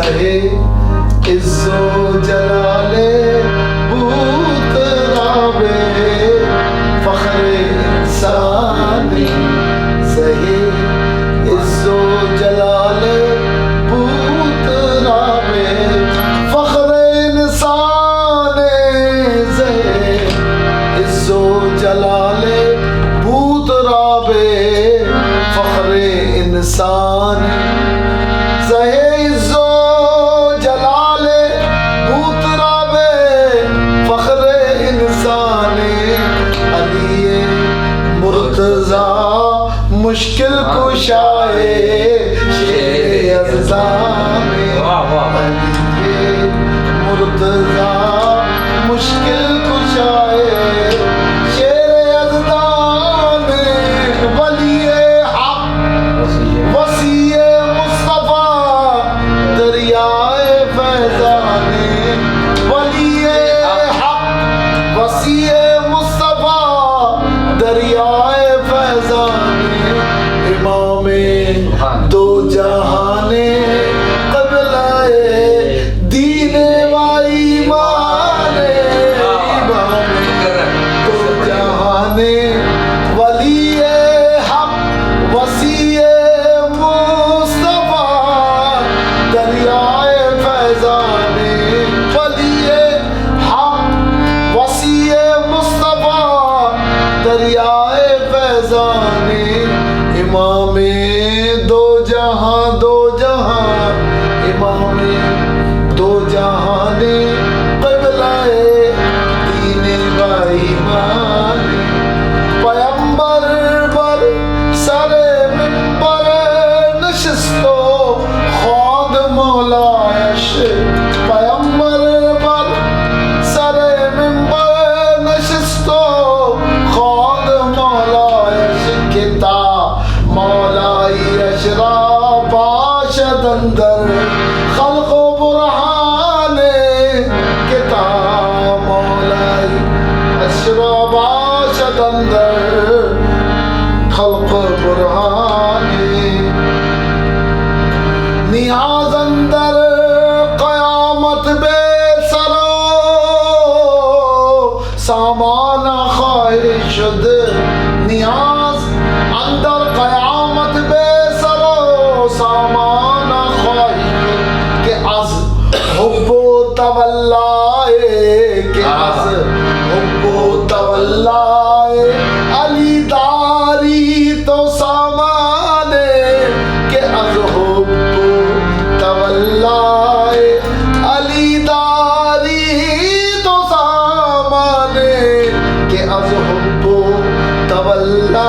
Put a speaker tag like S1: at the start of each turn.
S1: सहे इज्जो जलाले बूत राबे फख्रे इंसानी सहे इज्जो जलाले बूत राबे फख्रे इंसानी सहे इज्जो जलाले बूत राबे फख्रे इंसान सहे इज्जो जलाले बूत राबे फख्रे इंसाने अली मुर्तजा मुश्किल कुशाए शेर अज़ा में अली मुर्तजा मुश्किल कुशाए शेर अज़ा में वलिए वसीए मुस्तफा दरियाए फैजाने वलिए हक वसीए मुस्तफा दरियाए फैजाने इमामे दो जहाने क़िबलाए दीने व ईमाने इमामे दो जहाने वलिए हक वसीए मुस्तफा दरियाए फैजाने वलिए हक वसीए मुस्तफा दरियाए फैजाने इमामे दो जहां इमामे दो जहाने क़िबलाए दीने व ईमाने पैगंबर बर सरे मिंबर नशिस्तो ख्वाद मौलायश पैगंबर बर सरे मिंबर नशिस्तो ख्वाद मौलायश किता मौलाई अशरा बाशद अंदर खल्क़ बुरहाने किता मौलाई अशरा बाशद अंदर खल्क़ बुरहाने नियाज अंदर क़यामत बेसरो सामाना ख्वाहिशुद नियाज अंदर क़यामत बेसरो सामाना ख्वाहिशुद के अज़ हुब्बो तवल्लाए के अज़ हुब्बो तवल्लाए अली दारी तो सामाने के अज़ हुब्बो तवल्लाए अली दारी तो सामाने के अज़ हुब्बो तवल्ला